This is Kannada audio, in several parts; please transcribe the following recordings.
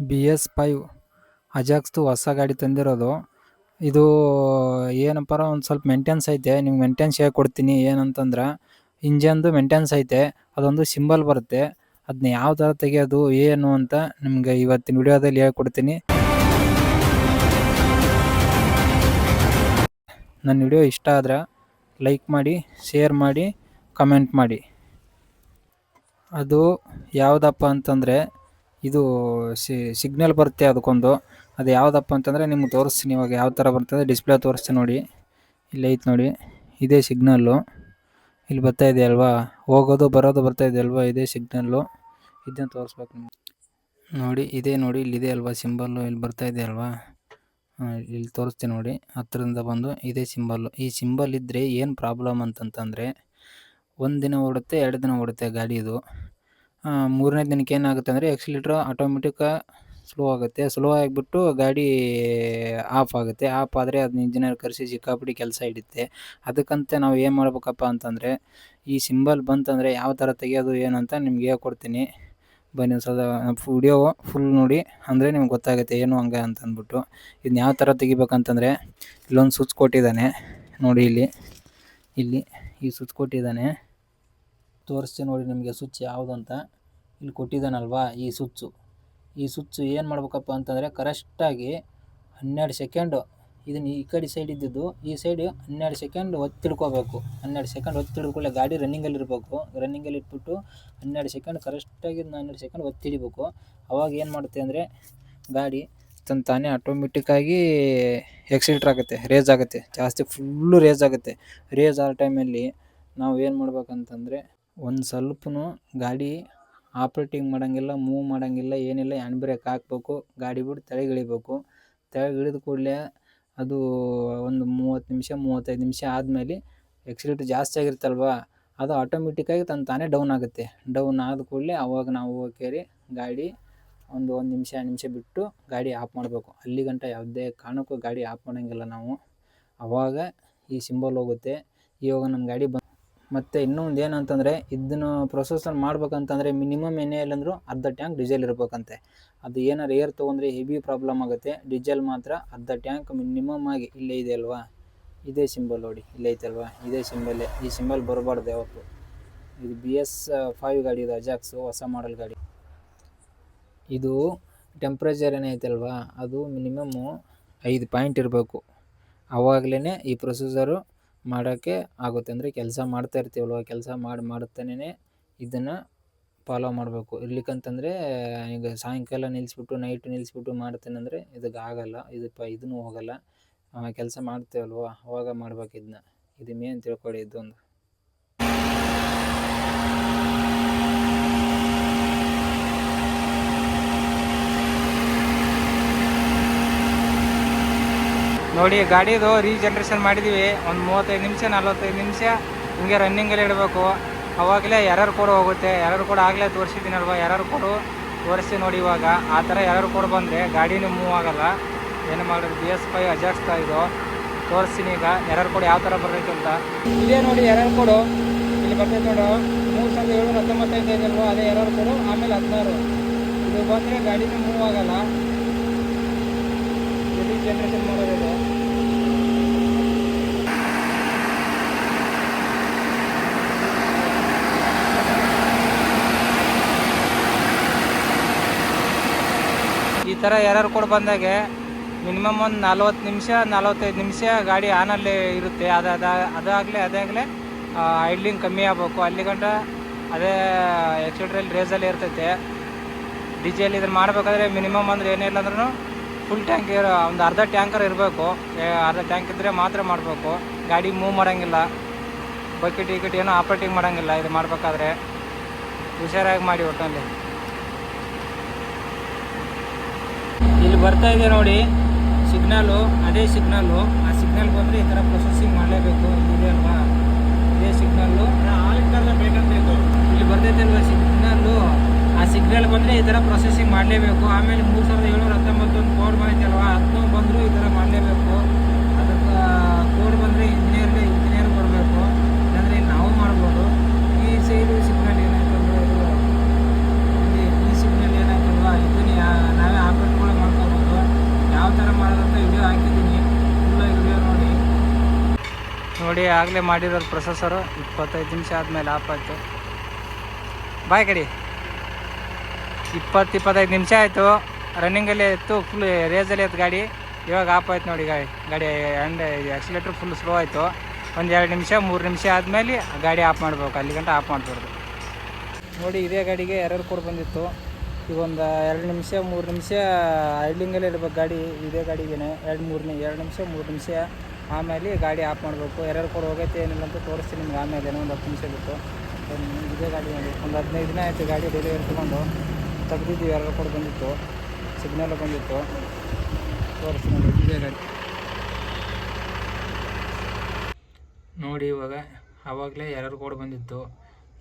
BS5 ಅಜಾಕ್ಸ್ದು ಹೊಸ ಗಾಡಿ ತಂದಿರೋದು. ಇದು ಏನಪ್ಪ ಒಂದು ಸ್ವಲ್ಪ ಮೇಂಟೆನ್ಸ್ ಐತೆ. ನಿಮ್ಗೆ ಮೇಂಟೆನ್ಸ್ ಹೇಳ್ಕೊಡ್ತೀನಿ. ಏನಂತಂದ್ರೆ ಇಂಜನ್ದು ಮೇಂಟೆನ್ಸ್ ಐತೆ, ಅದೊಂದು ಸಿಂಬಲ್ ಬರುತ್ತೆ. ಅದನ್ನ ಯಾವ ಥರ ತೆಗೆಯೋದು ಏನು ಅಂತ ನಿಮ್ಗೆ ಇವತ್ತಿನ ವಿಡಿಯೋದಲ್ಲಿ ಹೇಳ್ಕೊಡ್ತೀನಿ. ನನ್ನ ವಿಡಿಯೋ ಇಷ್ಟ ಆದ್ರೆ ಲೈಕ್ ಮಾಡಿ, ಶೇರ್ ಮಾಡಿ, ಕಮೆಂಟ್ ಮಾಡಿ. ಅದು ಯಾವುದಪ್ಪ ಅಂತಂದರೆ ಇದು ಸಿಗ್ನಲ್ ಬರುತ್ತೆ ಅದಕ್ಕೊಂದು. ಅದು ಯಾವುದಪ್ಪ ಅಂತಂದರೆ ನಿಮ್ಗೆ ತೋರಿಸ್ತೀನಿ. ಇವಾಗ ಯಾವ ಥರ ಬರ್ತದೆ ಡಿಸ್ಪ್ಲೇ ತೋರಿಸ್ತೀನಿ ನೋಡಿ. ಇಲ್ಲಿ ಐತೆ ನೋಡಿ, ಇದೇ ಸಿಗ್ನಲ್ಲು. ಇಲ್ಲಿ ಬರ್ತಾ ಇದೆ ಅಲ್ವಾ, ಹೋಗೋದು ಬರೋದು ಬರ್ತಾ ಇದೆ ಅಲ್ವಾ, ಇದೇ ಸಿಗ್ನಲ್ಲು. ಇದನ್ನ ತೋರಿಸ್ಬೇಕು ನಿಮ್ಗೆ ನೋಡಿ. ಇದೇ ನೋಡಿ, ಇಲ್ಲಿದೆ ಅಲ್ವಾ ಸಿಂಬಲ್ಲು, ಇಲ್ಲಿ ಬರ್ತಾ ಇದೆ ಅಲ್ವಾ. ಇಲ್ಲಿ ತೋರಿಸ್ತೀನಿ ನೋಡಿ, ಹತ್ತಿರದಿಂದ ಬಂದು ಇದೇ ಸಿಂಬಲ್ಲು. ಈ ಸಿಂಬಲ್ ಇದ್ದರೆ ಏನು ಪ್ರಾಬ್ಲಮ್ ಅಂತಂತಂದರೆ, ಒಂದು ದಿನ ಓಡುತ್ತೆ, 2 ದಿನ ಓಡುತ್ತೆ ಗಾಡಿ ಇದು. 3ನೇ ದಿನಕ್ಕೆ ಏನಾಗುತ್ತೆ ಅಂದರೆ ಎಕ್ಸಿಲೇಟ್ರ್ ಆಟೋಮೆಟಿಕ್ ಸ್ಲೋ ಆಗುತ್ತೆ. ಸ್ಲೋ ಆಗಿಬಿಟ್ಟು ಗಾಡಿ ಆಫ್ ಆಗುತ್ತೆ. ಆಫ್ ಆದರೆ ಅದನ್ನ ಇಂಜಿನಿಯರ್ ಕರೆಸಿ ಸಿಕ್ಕಾಪಟ್ಟೆ ಕೆಲಸ ಹಿಡಿಯುತ್ತೆ. ಅದಕ್ಕಂತ ನಾವು ಏನು ಮಾಡ್ಬೇಕಪ್ಪ ಅಂತಂದರೆ, ಈ ಸಿಂಬಲ್ ಬಂತಂದರೆ ಯಾವ ಥರ ತೆಗೆಯೋದು ಏನಂತ ನಿಮ್ಗೆ ಹೇಳ್ಕೊಡ್ತೀನಿ. ಬನ್ನಿ ಸದ ವಿಡಿಯೋ ಫುಲ್ ನೋಡಿ, ಅಂದರೆ ನಿಮ್ಗೆ ಗೊತ್ತಾಗುತ್ತೆ ಏನು ಹಂಗೆ ಅಂತಂದ್ಬಿಟ್ಟು. ಇದನ್ನ ಯಾವ ಥರ ತೆಗಿಬೇಕಂತಂದರೆ, ಇಲ್ಲೊಂದು ಸ್ವಿಚ್ ಕೊಟ್ಟಿದ್ದಾನೆ ನೋಡಿ. ಇಲ್ಲಿ ಈ ಸ್ವಿಚ್ ಕೊಟ್ಟಿದ್ದಾನೆ, ತೋರಿಸ್ತೀನಿ ನೋಡಿ ನಿಮಗೆ ಸ್ವಿಚ್ ಯಾವುದು ಅಂತ. ಇಲ್ಲಿ ಕೊಟ್ಟಿದ್ದಾನಲ್ವಾ ಈ ಸ್ವಿಚ್ಚು ಏನು ಮಾಡ್ಬೇಕಪ್ಪ ಅಂತಂದರೆ, ಕರೆಕ್ಟಾಗಿ 12 ಸೆಕೆಂಡು ಇದನ್ನು ಈ ಕಡೆ ಸೈಡ್ ಇದ್ದಿದ್ದು ಈ ಸೈಡ್ 12 ಸೆಕೆಂಡ್ ಒತ್ತಿಡ್ಕೋಬೇಕು. 12 ಸೆಕೆಂಡ್ ಒತ್ತಿಡ್ಕೊಳ್ಳೆ ಗಾಡಿ ರನ್ನಿಂಗಲ್ಲಿ ಇರಬೇಕು. ರನ್ನಿಂಗಲ್ಲಿ ಇಟ್ಬಿಟ್ಟು 12 ಸೆಕೆಂಡ್ ಕರೆಕ್ಟಾಗಿ 12 ಸೆಕೆಂಡ್ ಒತ್ತಿಡಿಬೇಕು. ಅವಾಗ ಏನು ಮಾಡುತ್ತೆ ಅಂದರೆ ಗಾಡಿ ತಾನೇ ಆಟೋಮೆಟಿಕ್ಕಾಗಿ ಎಕ್ಸಿಲೇಟರ್ ಆಗುತ್ತೆ, ರೇಸ್ ಆಗುತ್ತೆ, ಜಾಸ್ತಿ ಫುಲ್ಲು ರೇಸ್ ಆಗುತ್ತೆ. ರೇಸ್ ಆದ ಟೈಮಲ್ಲಿ ನಾವು ಏನು ಮಾಡ್ಬೇಕಂತಂದರೆ, ಒಂದು ಸ್ವಲ್ಪನೂ ಗಾಡಿ ಆಪ್ರೇಟಿಂಗ್ ಮಾಡೋಂಗಿಲ್ಲ, ಮೂವ್ ಮಾಡೋಂಗಿಲ್ಲ, ಏನಿಲ್ಲ. ಹ್ಯಾಂಡ್ ಬ್ರೇಕ್ ಹಾಕ್ಬೇಕು, ಗಾಡಿ ಬಿಟ್ಟು ತೆಳಗೆ ಇಳಿಬೇಕು. ತೆಳಗೆ ಇಳಿದ ಕೂಡಲೇ ಅದು ಒಂದು 30 ನಿಮಿಷ 35 ನಿಮಿಷ ಆದಮೇಲೆ ಎಕ್ಸಿಲೇಟರ್ ಜಾಸ್ತಿ ಆಗಿರುತ್ತಲ್ವ, ಅದು ಆಟೋಮೆಟಿಕ್ಕಾಗಿ ತಾನೇ ಡೌನ್ ಆಗುತ್ತೆ. ಡೌನ್ ಆದ ಕೂಡಲೇ ಅವಾಗ ನಾವು ಹೋಗಿ ಗಾಡಿ ಒಂದು ನಿಮಿಷ 2 ನಿಮಿಷ ಬಿಟ್ಟು ಗಾಡಿ ಆಫ್ ಮಾಡಬೇಕು. ಅಲ್ಲಿ ಗಂಟ ಯಾವುದೇ ಕಾರಣಕ್ಕೂ ಗಾಡಿ ಆಫ್ ಮಾಡೋಂಗಿಲ್ಲ ನಾವು. ಆವಾಗ ಈ ಸಿಂಬಲ್ ಹೋಗುತ್ತೆ. ಇವಾಗ ನಮ್ಮ ಗಾಡಿ ಮತ್ತು ಇನ್ನೊಂದು ಏನಂತಂದರೆ, ಇದನ್ನು ಪ್ರೊಸೆಸರ್ ಮಾಡ್ಬೇಕಂತಂದರೆ ಮಿನಿಮಮ್ ಏನೇ ಅಂದರೂ ಅರ್ಧ ಟ್ಯಾಂಕ್ ಡೀಸೆಲ್ ಇರಬೇಕಂತೆ. ಅದು ಏನಾರು ಏರ್ ತೊಗೊಂಡ್ರೆ ಹೆವಿ ಪ್ರಾಬ್ಲಮ್ ಆಗುತ್ತೆ. ಡೀಸೆಲ್ ಮಾತ್ರ ಅರ್ಧ ಟ್ಯಾಂಕ್ ಮಿನಿಮಮ್ ಆಗಿ. ಇಲ್ಲೇ ಇದೆ ಅಲ್ವಾ, ಇದೇ ಸಿಂಬಲ್ ನೋಡಿ, ಇಲ್ಲೇ ಐತಲ್ವಾ, ಇದೇ ಸಿಂಬಲ್ಲೇ. ಈ ಸಿಂಬಲ್ ಬರಬಾರ್ದು ಯಾವತ್ತು. ಇದು BS5 ಗಾಡಿ, ಇದು ಅಜಾಕ್ಸು ಹೊಸ ಮಾಡಲ್ ಗಾಡಿ. ಇದು ಟೆಂಪ್ರೇಚರ್ ಏನೈತಲ್ವಾ, ಅದು ಮಿನಿಮಮ್ಮು 5 ಪಾಯಿಂಟ್ ಇರಬೇಕು. ಆವಾಗಲೇ ಈ ಪ್ರೊಸೆಸರು ಮಾಡೋಕ್ಕೆ ಆಗುತ್ತೆ. ಅಂದರೆ ಕೆಲಸ ಮಾಡ್ತಾ ಇರ್ತೀವಲ್ವ, ಕೆಲಸ ಮಾಡುತ್ತಾನೇ ಇದನ್ನು ಫಾಲೋ ಮಾಡಬೇಕು. ಇರ್ಲಿಕ್ಕಂತಂದರೆ ಈಗ ಸಾಯಂಕಾಲ ನಿಲ್ಲಿಸ್ಬಿಟ್ಟು ನೈಟ್ ನಿಲ್ಲಿಸ್ಬಿಟ್ಟು ಮಾಡ್ತೇನೆಂದರೆ ಇದಕ್ಕೆ ಆಗೋಲ್ಲ. ಇದೂ ಹೋಗೋಲ್ಲ. ಕೆಲಸ ಮಾಡ್ತೇವಲ್ವ ಅವಾಗ ಮಾಡ್ಬೇಕು ಇದನ್ನ. ಇದು ಮೇನ್ ತಿಳ್ಕೊಳ್ಳಿ ಇದೊಂದು. ನೋಡಿ, ಗಾಡಿದು ರೀಜನ್ರೇಷನ್ ಮಾಡಿದ್ದೀವಿ. ಒಂದು 35 ನಿಮಿಷ 45 ನಿಮಿಷ ಹಿಂಗೆ ರನ್ನಿಂಗಲ್ಲಿ ಇಡಬೇಕು. ಅವಾಗಲೇ ಎರರ್ ಕೋಡ್ ಹೋಗುತ್ತೆ. ಎರರ್ ಕೋಡ್ ಆಗಲೇ ತೋರಿಸಿದ್ದೀನಲ್ವ, ಎರರ್ ಕೋಡು ತೋರಿಸಿ ನೋಡಿ. ಇವಾಗ ಆ ಥರ ಎರರ್ ಕೋಡ್ ಬಂದರೆ ಗಾಡಿನೂ ಮೂವ್ ಆಗೋಲ್ಲ. ಏನು ಮಾಡೋದು, BS5 ಅಜಾಕ್ಸ್ ಇದು ತೋರಿಸ್ತೀನಿ. ಈಗ ಎರರ್ ಕೋಡ್ ಯಾವ ಥರ ಬರ್ತೈತೆ ಅಂತ. ಇದೇ ನೋಡಿ ಎರರ್ ಕೋಡು, ಇಲ್ಲಿ ಬರ್ತೈತೆ ನೋಡು. 3719 ಇದೆಯಲ್ವ, ಅದೇ ಎರರ್ ಕೋಡು. ಆಮೇಲೆ 16 ಇದು ಬಂದರೆ ಗಾಡಿನೂ ಮೂವ್ ಆಗೋಲ್ಲ. ರೀಜನ್ರೇಷನ್ ಮಾಡೋದು ಇದು. ಈ ಥರ ಎರರ್ ಕೋಡ್ ಬಂದಾಗೆ ಮಿನಿಮಮ್ ಒಂದು 40 ನಿಮಿಷ 45 ನಿಮಿಷ ಗಾಡಿ ಆನಲ್ಲೇ ಇರುತ್ತೆ. ಅದಾಗಲೇ ಐಡ್ಲಿಂಗ್ ಕಮ್ಮಿ ಆಗಬೇಕು. ಅಲ್ಲಿ ಗಂಟ ಅದೇ ಎಕ್ಸಿಲೇಟ್ರಲ್ಲಿ ರೇಸಲ್ಲಿ ಇರ್ತೈತೆ. ಡೀಸೆಲ್ ಇದನ್ನು ಮಾಡಬೇಕಾದ್ರೆ ಮಿನಿಮಮ್ ಅಂದರೆ ಏನಿಲ್ಲ ಅಂದ್ರೂ ಫುಲ್ ಟ್ಯಾಂಕ್ ಒಂದು ಅರ್ಧ ಟ್ಯಾಂಕರ್ ಇರಬೇಕು. ಅರ್ಧ ಟ್ಯಾಂಕ್ ಇದ್ದರೆ ಮಾತ್ರ ಮಾಡಬೇಕು. ಗಾಡಿ ಮೂವ್ ಮಾಡೋಂಗಿಲ್ಲ, ಬಕೆಟ್ ಏನೋ ಆಪ್ರೇಟಿಂಗ್ ಮಾಡೋಂಗಿಲ್ಲ. ಇದು ಮಾಡಬೇಕಾದ್ರೆ ಹುಷಾರಾಗಿ ಮಾಡಿ ಒಟ್ಟಲ್ಲಿ. ಇಲ್ಲಿ ಬರ್ತಾ ಇದೆ ನೋಡಿ ಸಿಗ್ನಲ್ಲು, ಅದೇ ಸಿಗ್ನಲ್ಲು. ಆ ಸಿಗ್ನಲ್ ಬಂದರೆ ಈ ಥರ ಪ್ರೊಸೆಸಿಂಗ್ ಮಾಡಲೇಬೇಕು. ಇದೆ ಅಲ್ವಾ, ಇದೇ ಸಿಗ್ನಲ್ಲು. ಇಲ್ಲಿ ಬರ್ತೈತೆ ಅಲ್ವಾ ಸಿಗ್ನಲ್ಲು, ಆ ಸಿಗ್ನಲ್ ಬಂದರೆ ಈ ಥರ ಪ್ರೊಸೆಸಿಂಗ್ ಮಾಡಲೇಬೇಕು. ಆಮೇಲೆ 3719 ಒಂದು ಕೋಡ್ ಬಂದೈತಲ್ವ, ಅದನ್ನೂ ಬಂದರೂ ಈ ಥರ ಮಾಡಲೇಬೇಕು. ಅದಕ್ಕೆ ಕೋಡ್ ಬಂದರೆ ಇಂಜಿನಿಯರ್ ಬರಬೇಕು, ಇಲ್ಲಾಂದರೆ ನಾವು ಮಾಡ್ಬೋದು. ಈ ಸೈಡು ಸಿಗ್ನಲ್ ಏನಾಯ್ತಲ್ವ, ಈ ಸಿಗ್ನಲ್ ಏನಾಯ್ತಲ್ವ, ಇದನ್ನ ನಾವೇ ನೋಡಿ ಆಗಲೇ ಮಾಡಿರೋದು ಪ್ರೊಸೆಸರು 25 ನಿಮಿಷ ಆದಮೇಲೆ ಆಫ್ ಆಯಿತು. ಬಾಯ್ ಕಡಿ 20-25 ನಿಮಿಷ ಆಯಿತು, ರನ್ನಿಂಗಲ್ಲೇ ಇತ್ತು, ಫುಲ್ ರೇಸಲ್ಲೇ ಇತ್ತು ಗಾಡಿ. ಇವಾಗ ಆಫ್ ಆಯ್ತು ನೋಡಿ ಗಾಡಿ ಆ್ಯಂಡ್ ಆಕ್ಸಿಲೇಟ್ರ್ ಫುಲ್ ಸ್ಲೋ ಆಯಿತು. ಒಂದು 2 ನಿಮಿಷ 3 ನಿಮಿಷ ಆದಮೇಲೆ ಗಾಡಿ ಆಫ್ ಮಾಡ್ಬೇಕು, ಅಲ್ಲಿ ಗಂಟ ಆಫ್ ಮಾಡ್ಬಾರ್ದು. ನೋಡಿ ಇದೇ ಗಾಡಿಗೆ ಎರರ್ ಕೋಡ್ ಬಂದಿತ್ತು. ಈಗ ಒಂದು 2 ನಿಮಿಷ 3 ನಿಮಿಷ ಐಡ್ಲಿಂಗಲ್ಲೇ ಇರ್ಬೇಕು ಗಾಡಿ. ಇದೇ ಗಾಡಿಗೆ 2 ನಿಮಿಷ 3 ನಿಮಿಷ ಆಮೇಲೆ ಗಾಡಿ ಆಫ್ ಮಾಡಬೇಕು. ಎರರ್ ಕೋಡ್ ಹೋಗೈತೆ ಏನಿಲ್ಲ ಅಂತ ತೋರಿಸ್ತೀನಿ ನಿಮ್ಗೆ ಆಮೇಲೆ, ಒಂದು 10 ನಿಮಿಷ ಬಿಟ್ಟು. ಇದೇ ಗಾಡಿ ನೋಡಿ ಒಂದು 15 ದಿನ ಆಯಿತು ಗಾಡಿ ಡೆಲಿವರಿ ತೊಗೊಂಡು ತೆಗ್ದಿದ್ದೀವಿ. ಎರರ್ ಕೋಡ್ ಬಂದಿತ್ತು, ಸಿಗ್ನಲ್ ಬಂದಿತ್ತು, ತೋರಿಸ್ತೀನಿ ನೋಡಿ ಇದೇ ಗಾಡಿ ನೋಡಿ. ಇವಾಗ ಆವಾಗಲೇ ಎರರ್ ಕೋಡ್ ಬಂದಿತ್ತು,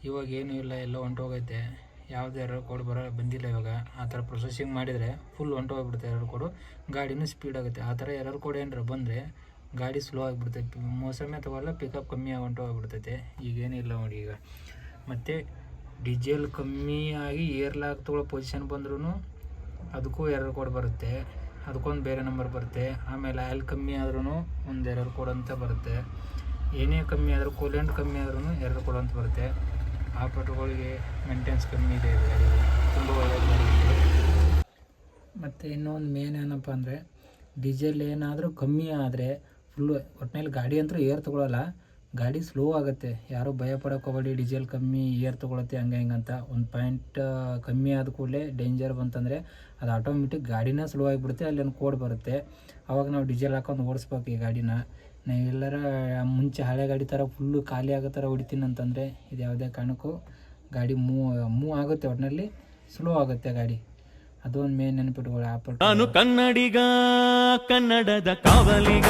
ಇವಾಗ ಏನೂ ಇಲ್ಲ, ಎಲ್ಲ ಹೊಂಟೋಗೈತೆ. ಯಾವುದೇ ಎರರ್ ಕೋಡ್ ಬಂದಿಲ್ಲ ಇವಾಗ. ಆ ಥರ ಪ್ರೊಸೆಸಿಂಗ್ ಮಾಡಿದರೆ ಫುಲ್ ಹೊಂಟೋಗ್ಬಿಡುತ್ತೆ ಎರರ್ ಕೋಡು, ಗಾಡಿನೂ ಸ್ಪೀಡ್ ಆಗುತ್ತೆ. ಆ ಥರ ಎರರ್ ಕೋಡ್ ಏನಾರ ಬಂದರೆ ಗಾಡಿ ಸ್ಲೋ ಆಗಿಬಿಡ್ತೈತೆ, ಮೋಸಮೇ ತಗೋಲ್ಲ, ಪಿಕಪ್ ಕಮ್ಮಿ ಹೊಂಟೋಗ್ಬಿಡ್ತೈತೆ. ಈಗೇನಿಲ್ಲ ನೋಡಿ. ಈಗ ಮತ್ತು ಡೀಸೆಲ್ ಕಮ್ಮಿ ಆಗಿ ಏರ್ ಲಾಕ್ ತೊಗೊಳ್ಳೋ ಪೊಸಿಷನ್ ಬಂದ್ರೂ ಅದಕ್ಕೂ ಎರರ್ ಕೋಡ್ ಬರುತ್ತೆ, ಅದಕ್ಕೊಂದು ಬೇರೆ ನಂಬರ್ ಬರುತ್ತೆ. ಆಮೇಲೆ ಆಯಿಲ್ ಕಮ್ಮಿ ಆದ್ರೂ ಒಂದು ಎರರ್ ಕೋಡ್ ಅಂತ ಬರುತ್ತೆ. ಏನೇ ಕಮ್ಮಿ ಆದರೂ, ಕೂಲೆಂಟ್ ಕಮ್ಮಿ ಆದ್ರೂ ಎರರ್ ಕೋಡ್ ಅಂತ ಬರುತ್ತೆ. ಆಪರೇಟರ್ಗಳಿಗೆ ಮೇಂಟೆನ್ಸ್ ಕಮ್ಮಿ ಇದೆ ಗಾಡಿ, ತುಂಬ ಒಳ್ಳೆಯದು. ಮತ್ತು ಇನ್ನೊಂದು ಮೇನ್ ಏನಪ್ಪ ಅಂದರೆ, ಡೀಸೆಲ್ ಏನಾದರೂ ಕಮ್ಮಿ ಆದರೆ ಫುಲ್ಲು ಒಟ್ಟಿನಲ್ಲಿ ಗಾಡಿ ಅಂತೂ ಏರ್ ತೊಗೊಳ್ಳಲ್ಲ, ಗಾಡಿ ಸ್ಲೋ ಆಗುತ್ತೆ. ಯಾರೂ ಭಯ ಪಡೋಕೆ ಹೋಗಬೇಡಿ, ಡೀಸೆಲ್ ಕಮ್ಮಿ ಏರ್ ತೊಗೊಳತ್ತೆ ಹಂಗೆ ಹಿಂಗಂತ. ಒಂದು ಪಾಯಿಂಟ್ ಕಮ್ಮಿ ಆದ ಕೂಡಲೇ ಡೇಂಜರ್ ಬಂತಂದರೆ ಅದು ಆಟೋಮೆಟಿಕ್ ಗಾಡಿನ ಸ್ಲೋ ಆಗಿಬಿಡುತ್ತೆ, ಅಲ್ಲಿ ಒಂದು ಕೋಡ್ ಬರುತ್ತೆ. ಆವಾಗ ನಾವು ಡೀಸೆಲ್ ಹಾಕೊಂಡು ಓಡಿಸ್ಬೇಕು ಈ ಗಾಡಿನ. ನಾವು ಎಲ್ಲರ ಮುಂಚೆ ಹಳೆ ಗಾಡಿ ಥರ ಫುಲ್ಲು ಖಾಲಿ ಆಗೋ ಥರ ಹೊಡಿತೀನಿ ಅಂತಂದರೆ ಇದು ಯಾವುದೇ ಕಾರಣಕ್ಕೂ ಗಾಡಿ ಮೂವ್ ಆಗುತ್ತೆ, ಒಟ್ಟಿನಲ್ಲಿ ಸ್ಲೋ ಆಗುತ್ತೆ ಗಾಡಿ. ಅದೊಂದು ಮೇನ್ ನೆನಪಿಟ್ಕೊಳ್ಳಿ. ನಾನು ಕನ್ನಡಿಗ, ಕನ್ನಡದ ಕಾವಲಿಗ.